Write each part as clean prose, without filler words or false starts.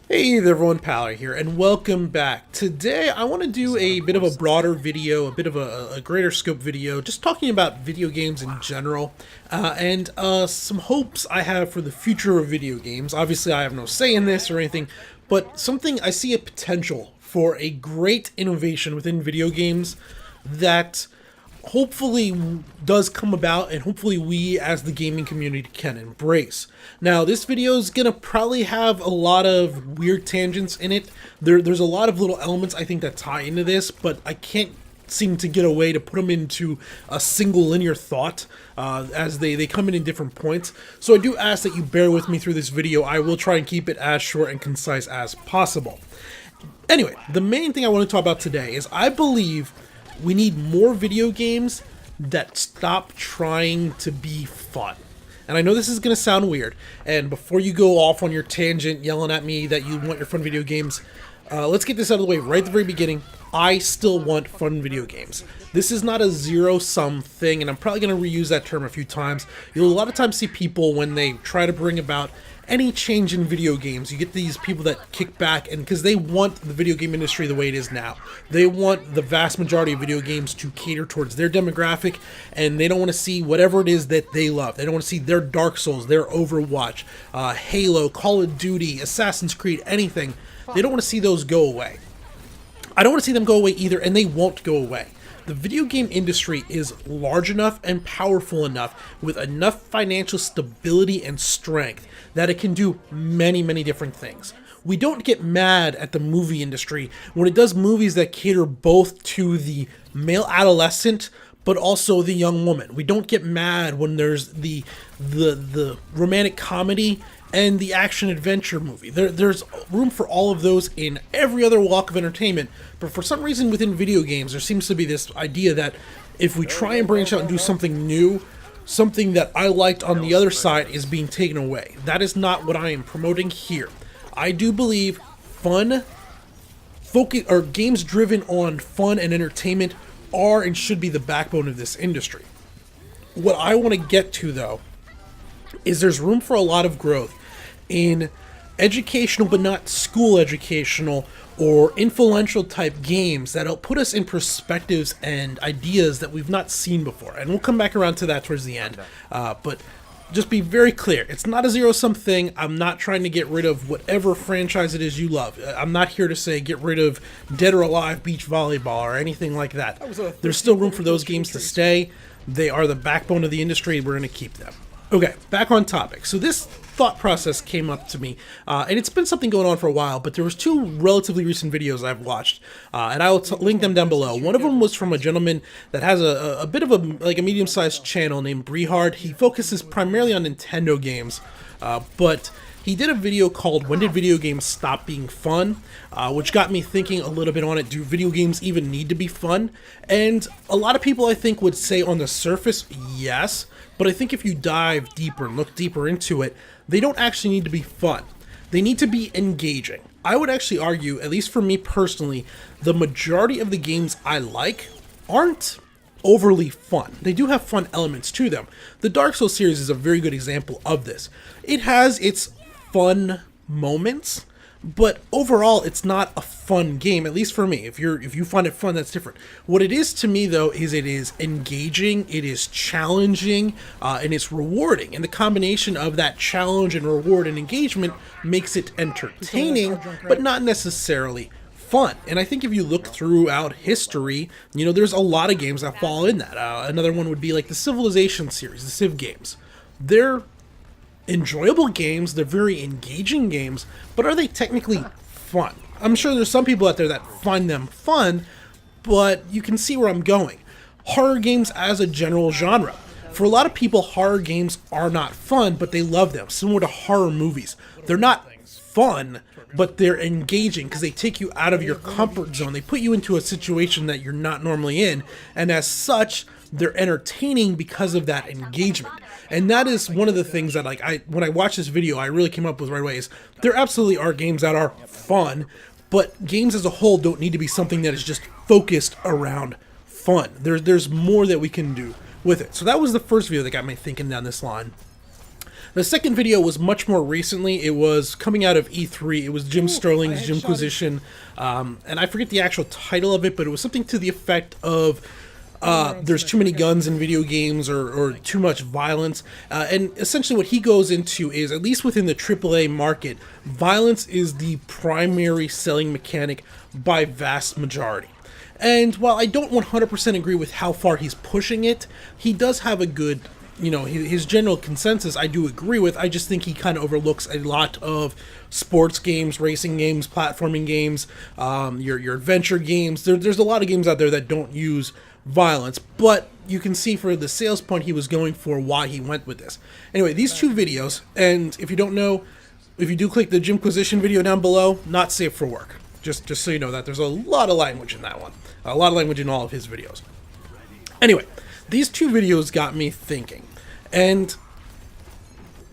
Hey there everyone, Paller here, and welcome back. Today I want to do a bit of a broader video, a bit of a greater scope video, just talking about video games in general, and some hopes I have for the future of video games. Obviously I have no say in this or anything, but something I see a potential for a great innovation within video games that hopefully does come about and hopefully we as the gaming community can embrace. Now this video is gonna probably have a lot of weird tangents in it. There's a lot of little elements I think that tie into this, but I can't seem to get away to put them into a single linear thought as they come in different points. So I do ask that you bear with me through this video. I will try and keep it as short and concise as possible. Anyway, the main thing I want to talk about today is I believe we need more video games that stop trying to be fun. And I know this is going to sound weird, and before you go off on your tangent yelling at me that you want your fun video games, let's get this out of the way right at the very beginning. I still want fun video games. This is not a zero-sum thing, and I'm probably going to reuse that term a few times. You'll a lot of times see people when they try to bring about any change in video games, you get these people that kick back, and because they want the video game industry the way it is now. They want the vast majority of video games to cater towards their demographic, and they don't want to see whatever it is that they love. They don't want to see their Dark Souls, their Overwatch, Halo, Call of Duty, Assassin's Creed, anything. They don't want to see those go away. I don't want to see them go away either, and they won't go away. The video game industry is large enough and powerful enough with enough financial stability and strength that it can do many, many different things. We don't get mad at the movie industry when it does movies that cater both to the male adolescent but also the young woman. We don't get mad when there's the romantic comedy and the action adventure movie. There's room for all of those in every other walk of entertainment, but for some reason within video games there seems to be this idea that if we try and branch out and do something new, something that I liked on the other side is being taken away. That is not what I am promoting here. I do believe fun, focus, or games driven on fun and entertainment are and should be the backbone of this industry. What I want to get to though is there's room for a lot of growth in educational but not school educational or influential type games that'll put us in perspectives and ideas that we've not seen before. And we'll come back around to that towards the end. But just be very clear, it's not a zero-sum thing. I'm not trying to get rid of whatever franchise it is you love. I'm not here to say get rid of Dead or Alive Beach Volleyball or anything like that. There's still room for those games to stay. They are the backbone of the industry, and we're going to keep them. Okay, back on topic. So this thought process came up to me, and it's been something going on for a while, but there was two relatively recent videos I've watched, and I will link them down below. One of them was from a gentleman that has a bit of a medium-sized channel named Brehard. He focuses primarily on Nintendo games, but he did a video called When Did Video Games Stop Being Fun? Which got me thinking a little bit on it. Do video games even need to be fun? And a lot of people I think would say on the surface, yes, but I think if you dive deeper and look deeper into it, they don't actually need to be fun. They need to be engaging. I would actually argue, at least for me personally, the majority of the games I like aren't overly fun. They do have fun elements to them. The Dark Souls series is a very good example of this. It has its fun moments, but overall it's not a fun game, at least for me. If you find it fun, that's different. What it is to me though is it is engaging, it is challenging, and it's rewarding, and the combination of that challenge and reward and engagement makes it entertaining but not necessarily fun. And I think if you look throughout history, there's a lot of games that fall in that. Another one would be like the Civilization series, the Civ games. They're enjoyable games, they're very engaging games, but are they technically fun? I'm sure there's some people out there that find them fun, but you can see where I'm going. Horror games as a general genre. For a lot of people, horror games are not fun, but they love them, similar to horror movies. They're not fun, but they're engaging because they take you out of your comfort zone. They put you into a situation that you're not normally in, and as such, they're entertaining because of that engagement. And that is one of the things that when I watched this video, I really came up with right away is there absolutely are games that are fun, but games as a whole don't need to be something that is just focused around fun. There's more that we can do with it. So that was the first video that got me thinking down this line. The second video was much more recently. It was coming out of E3. It was Jim Sterling's Jimquisition, and I forget the actual title of it, but it was something to the effect of there's too many guns in video games or too much violence. And essentially what he goes into is, at least within the AAA market, violence is the primary selling mechanic by vast majority. And while I don't 100% agree with how far he's pushing it, he does have a good, his general consensus I do agree with. I just think he kind of overlooks a lot of sports games, racing games, platforming games, your adventure games. There's a lot of games out there that don't use violence, but you can see for the sales point he was going for why he went with this. Anyway, these two videos, and if you don't know, if you do click the Jimquisition video down below, not safe for work. Just so you know that there's a lot of language in that one. A lot of language in all of his videos. Anyway, these two videos got me thinking. And,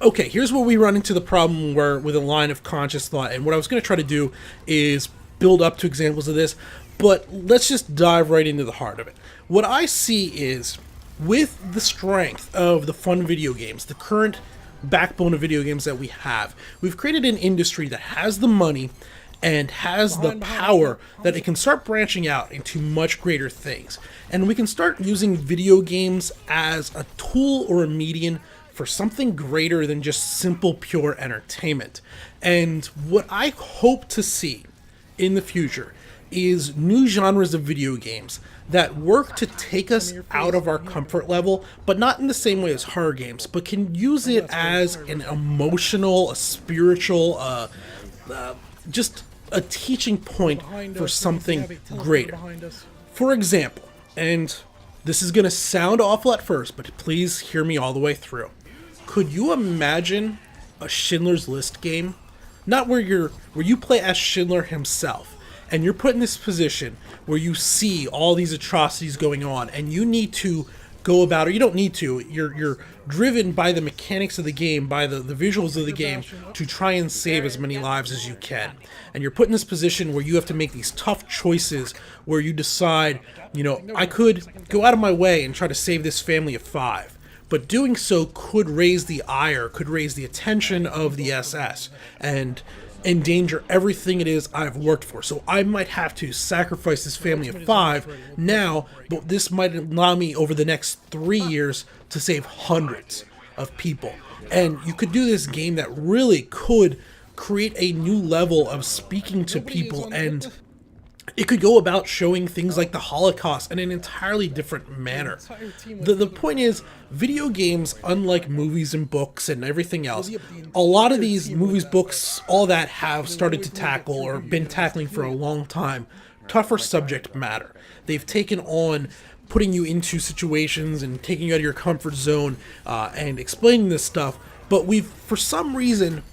okay, here's where we run into the problem with a line of conscious thought. And what I was going to try to do is build up to examples of this. But let's just dive right into the heart of it. What I see is, with the strength of the fun video games, the current backbone of video games that we have, we've created an industry that has the money and has the power that it can start branching out into much greater things. And we can start using video games as a tool or a medium for something greater than just simple, pure entertainment. And what I hope to see in the future is new genres of video games that work to take us out of our comfort level, but not in the same way as horror games, but can use it as an emotional, a spiritual, just a teaching point for something greater. For example, and this is going to sound awful at first, but please hear me all the way through. Could you imagine a Schindler's List game? Not where you play as Schindler himself, and you're put in this position where you see all these atrocities going on, and you need to go about, or you don't need to, you're driven by the mechanics of the game, by the visuals of the game, to try and save as many lives as you can. And you're put in this position where you have to make these tough choices, where you decide, I could go out of my way and try to save this family of 5, but doing so could raise the ire, could raise the attention of the SS, and endanger everything it is I've worked for. So I might have to sacrifice this family of 5 now, but this might allow me over the next 3 years to save hundreds of people. And you could do this game that really could create a new level of speaking to people, and it could go about showing things like the Holocaust in an entirely different manner. The point is, video games, unlike movies and books and everything else, a lot of these movies, books, all that have started to tackle or been tackling for a long time tougher subject matter. They've taken on putting you into situations and taking you out of your comfort zone and explaining this stuff, but we've, for some reason,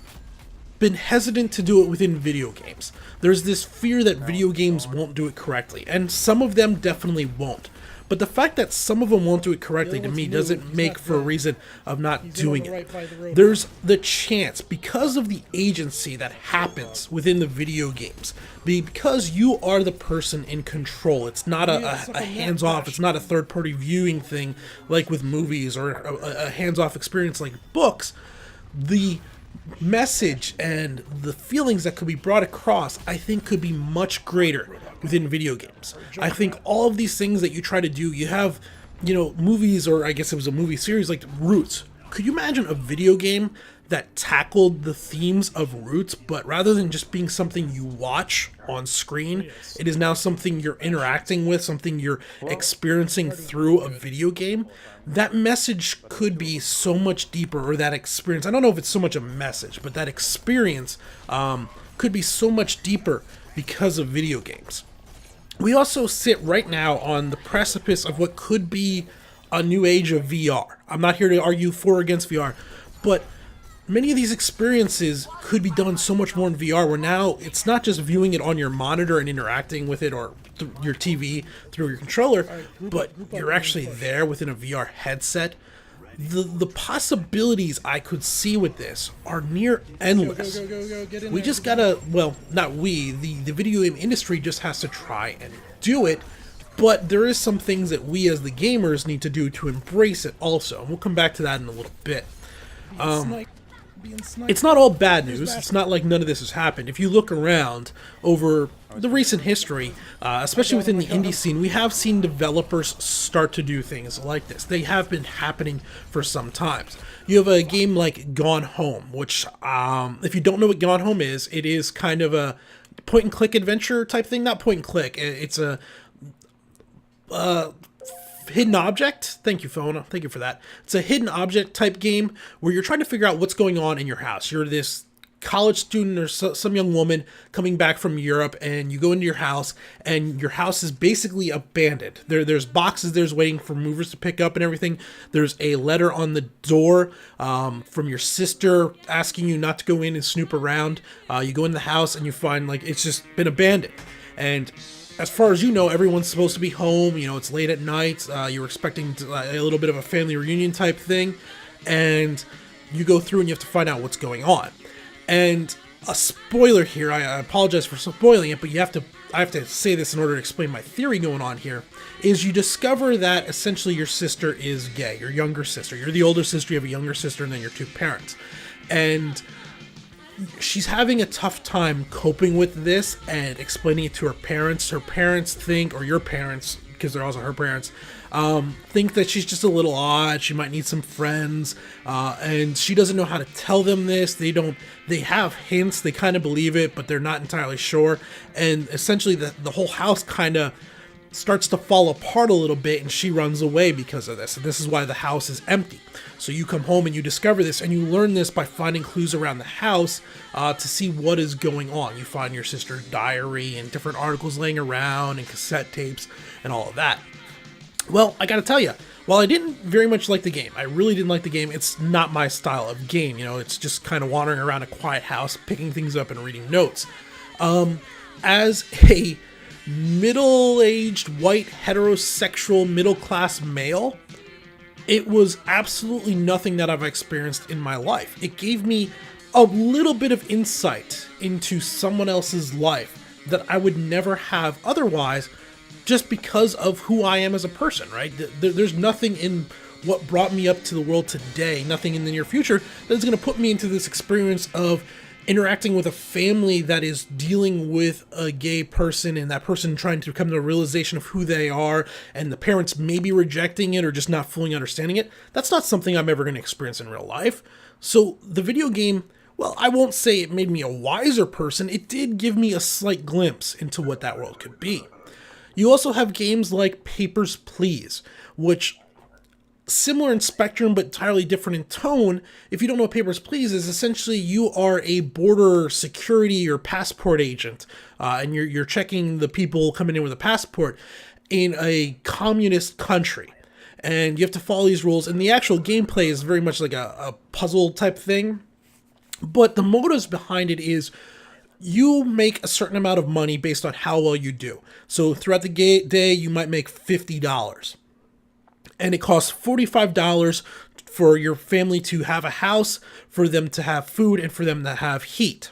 been hesitant to do it within video games. There's this fear that video games won't do it correctly, and some of them definitely won't. But the fact that some of them won't do it correctly, to me, doesn't make for a reason of not doing it. There's the chance, because of the agency that happens within the video games, because you are the person in control. It's not a hands-off, it's not a third-party viewing thing like with movies, or a hands-off experience like books. The message and the feelings that could be brought across, I think, could be much greater within video games. I think all of these things that you try to do, you have, movies, or I guess it was a movie series like Roots. Could you imagine a video game that tackled the themes of Roots, but rather than just being something you watch on screen, it is now something you're interacting with, something you're experiencing through a video game? That message could be so much deeper, or that experience, I don't know if it's so much a message, but that experience could be so much deeper because of video games. We also sit right now on the precipice of what could be a new age of VR. I'm not here to argue for or against VR, but many of these experiences could be done so much more in VR, where now it's not just viewing it on your monitor and interacting with it, or your TV through your controller, but you're actually there within a VR headset. The possibilities I could see with this are near endless. We just gotta, well, not we, the video game industry just has to try and do it, but there is some things that we as the gamers need to do to embrace it also, and we'll come back to that in a little bit. it's not all bad news. It's not like none of this has happened. If you look around over the recent history, especially within the indie scene, we have seen developers start to do things like this. They have been happening for some times. You have a game like Gone Home, which, if you don't know what Gone Home is, it is kind of a point-and-click adventure type thing. Not point-and-click. It's a hidden object. Thank you, phone. Thank you for that. It's a hidden object type game where you're trying to figure out what's going on in your house. You're this college student or some young woman coming back from Europe, and you go into your house, and your house is basically abandoned. There's boxes there's waiting for movers to pick up and everything. There's a letter on the door from your sister asking you not to go in and snoop around. You go in the house and you find like it's just been abandoned. And as far as you know, everyone's supposed to be home. You know, it's late at night. You're expecting a little bit of a family reunion type thing. And you go through and you have to find out what's going on. And a spoiler here, I apologize for spoiling it, but I have to say this in order to explain my theory going on here, is you discover that essentially your sister is gay, your younger sister. You're the older sister, you have a younger sister, and then your two parents. And she's having a tough time coping with this and explaining it to her parents. Her parents think, or your parents, because they're also her parents, think that she's just a little odd. She might need some friends, and she doesn't know how to tell them this. They have hints, they kind of believe it, but they're not entirely sure. And essentially the whole house kind of starts to fall apart a little bit, and she runs away because of this. And this is why the house is empty. So you come home and you discover this, and you learn this by finding clues around the house to see what is going on. You find your sister's diary and different articles laying around and cassette tapes and all of that. Well, I gotta tell you, while I didn't very much like the game, I really didn't like the game, it's not my style of game. You know, it's just kind of wandering around a quiet house, picking things up and reading notes. As a middle-aged, white, heterosexual, middle-class male, it was absolutely nothing that I've experienced in my life. It gave me a little bit of insight into someone else's life that I would never have otherwise, just because of who I am as a person, right? There's nothing in what brought me up to the world today, nothing in the near future, that is going to put me into this experience of interacting with a family that is dealing with a gay person, and that person trying to come to a realization of who they are, and the parents maybe rejecting it or just not fully understanding it. That's not something I'm ever going to experience in real life. So the video game, well, I won't say it made me a wiser person. It did give me a slight glimpse into what that world could be. You also have games like Papers, Please, which, similar in spectrum but entirely different in tone. If you don't know what Papers, Please is, essentially you are a border security or passport agent, and you're checking the people coming in with a passport in a communist country. And you have to follow these rules, and the actual gameplay is very much like a puzzle type thing. But the motives behind it is you make a certain amount of money based on how well you do. So throughout the day, you might make $50. And it costs $45 for your family to have a house, for them to have food, and for them to have heat.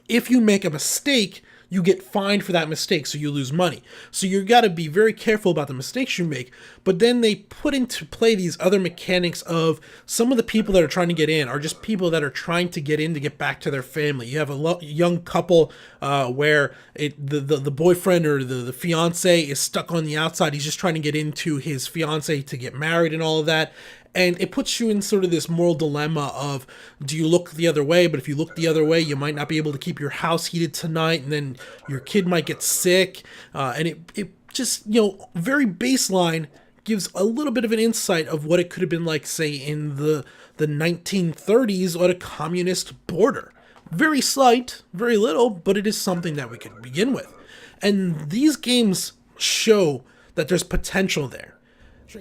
If you make a mistake, you get fined for that mistake, so you lose money. So you got to be very careful about the mistakes you make. But then they put into play these other mechanics of some of the people that are trying to get in are just people that are trying to get in to get back to their family. You have a young couple where the boyfriend or the fiance is stuck on the outside. He's just trying to get into his fiance to get married and all of that. And it puts you in sort of this moral dilemma of, do you look the other way? But if you look the other way, you might not be able to keep your house heated tonight, and then your kid might get sick. And it just, very baseline gives a little bit of an insight of what it could have been like, say, in the 1930s at a communist border. Very slight, very little, but it is something that we could begin with. And these games show that there's potential there.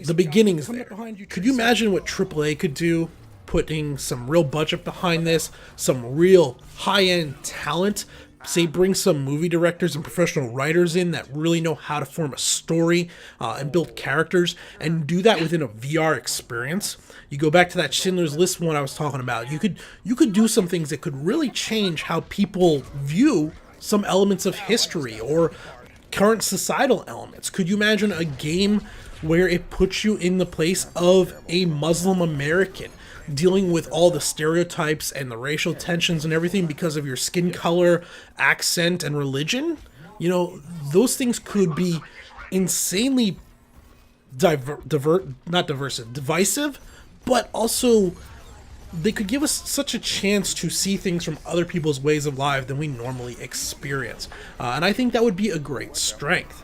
The beginning's there. Could you imagine what AAA could do, putting some real budget behind this, some real high-end talent, say bring some movie directors and professional writers in that really know how to form a story and build characters, and do that within a VR experience? You go back to that Schindler's List one I was talking about. You could do some things that could really change how people view some elements of history or current societal elements. Could you imagine a game where it puts you in the place of a Muslim American? dealing with all the stereotypes and the racial tensions and everything because of your skin color, accent, and religion, you know, those things could be insanely divisive, but also they could give us such a chance to see things from other people's ways of life than we normally experience. And I think that would be a great strength.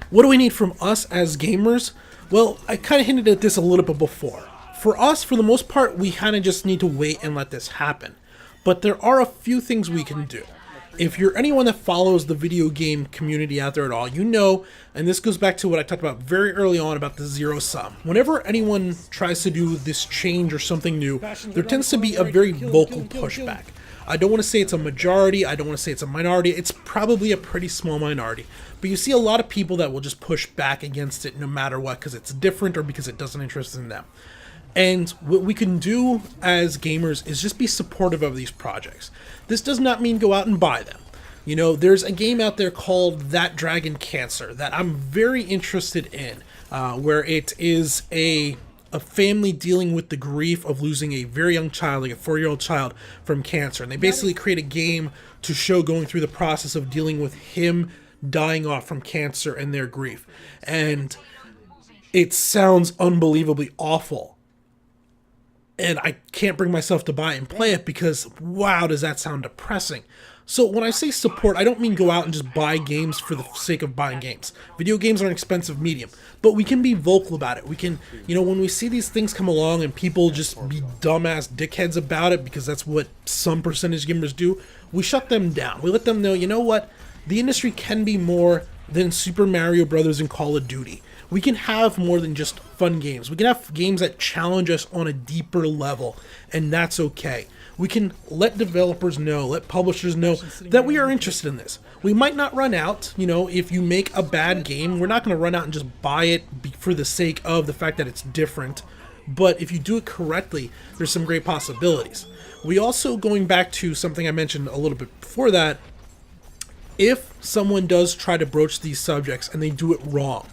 What do we need from us as gamers? Well, I kind of hinted at this a little bit before. For us, for the most part, we kind of just need to wait and let this happen. But there are a few things we can do. If you're anyone that follows the video game community out there at all, you know, and this goes back to what I talked about very early on about the zero sum. Whenever anyone tries to do this change or something new, there tends to be a very vocal pushback. I don't want to say it's a majority, I don't want to say it's a minority, it's probably a pretty small minority. But you see a lot of people that will just push back against it no matter what, because it's different or because it doesn't interest in them. And what we can do as gamers is just be supportive of these projects. This does not mean go out and buy them. You know, there's a game out there called That Dragon Cancer that I'm very interested in, where it is a family dealing with the grief of losing a very young child, like a 4-year-old child, from cancer. And they basically create a game to show going through the process of dealing with him dying off from cancer and their grief. And it sounds unbelievably awful. And I can't bring myself to buy it and play it because, wow, does that sound depressing. So when I say support, I don't mean go out and just buy games for the sake of buying games. Video games are an expensive medium, but we can be vocal about it. We can, you know, when we see these things come along and people just be dumbass dickheads about it, because that's what some percentage gamers do, we shut them down. We let them know, you know what, the industry can be more than Super Mario Brothers and Call of Duty. We can have more than just fun games. We can have games that challenge us on a deeper level, and that's okay. We can let developers know, let publishers know that we are interested in this. We might not run out, you know, if you make a bad game, we're not going to run out and just buy it for the sake of the fact that it's different. But if you do it correctly, there's some great possibilities. We also, going back to something I mentioned a little bit before that, if someone does try to broach these subjects and they do it wrong,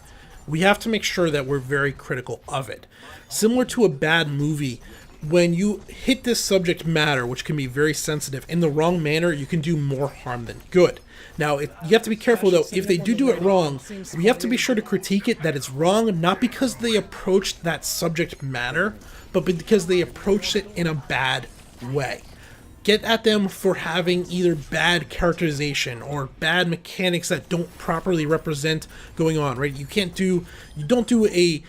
we have to make sure that we're very critical of it. Similar to a bad movie, when you hit this subject matter, which can be very sensitive, in the wrong manner, you can do more harm than good. Now, you have to be careful, though. If they do it wrong, we have to be sure to critique it that it's wrong, not because they approached that subject matter, but because they approached it in a bad way. Get at them for having either bad characterization or bad mechanics that don't properly represent going on, right? You don't do a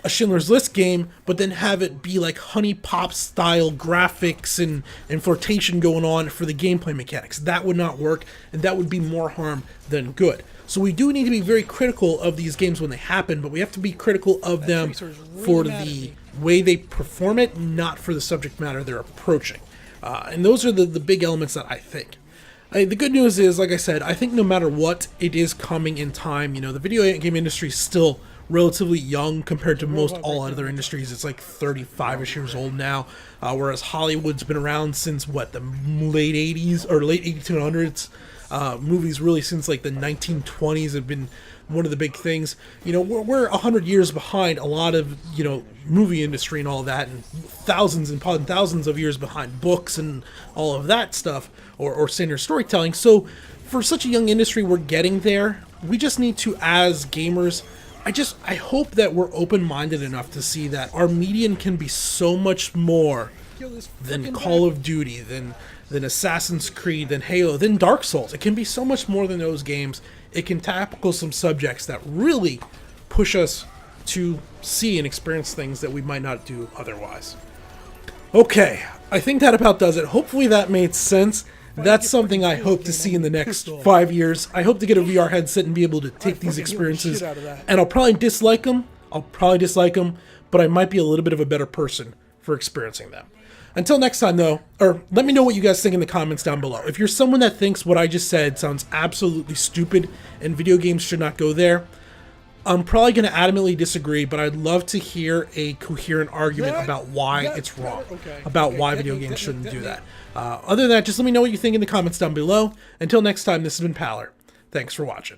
Schindler's List game, but then have it be like Honey Pop style graphics and flirtation going on for the gameplay mechanics. That would not work, and that would be more harm than good. So we do need to be very critical of these games when they happen, but we have to be critical of them for the way they perform it, not for the subject matter they're approaching. And those are the big elements that I think. The good news is, like I said, I think no matter what, it is coming in time. You know, the video game industry is still relatively young compared to most all other industries. It's like 35-ish years old now, whereas Hollywood's been around since, what, the late 80s or late 1800s. Movies really since like the 1920s have been one of the big things. You know, we're 100 years behind a lot of, you know, movie industry and all that, and thousands and thousands of years behind books and all of that stuff, or standard storytelling. So for such a young industry, we're getting there. We just need to, as gamers, I hope that we're open-minded enough to see that our medium can be so much more than Call of Duty, than Assassin's Creed, than Halo, than Dark Souls. It can be so much more than those games. It can tackle some subjects that really push us to see and experience things that we might not do otherwise. Okay, I think that about does it. Hopefully that made sense. That's something I hope to see in the next 5 years. I hope to get a VR headset and be able to take these experiences, and I'll probably dislike them, but I might be a little bit of a better person for experiencing them. Until next time, though, or let me know what you guys think in the comments down below. If you're someone that thinks what I just said sounds absolutely stupid and video games should not go there, I'm probably going to adamantly disagree, but I'd love to hear a coherent argument about why it's wrong, about why video games shouldn't do that. Other than that, just let me know what you think in the comments down below. Until next time, this has been Paller. Thanks for watching.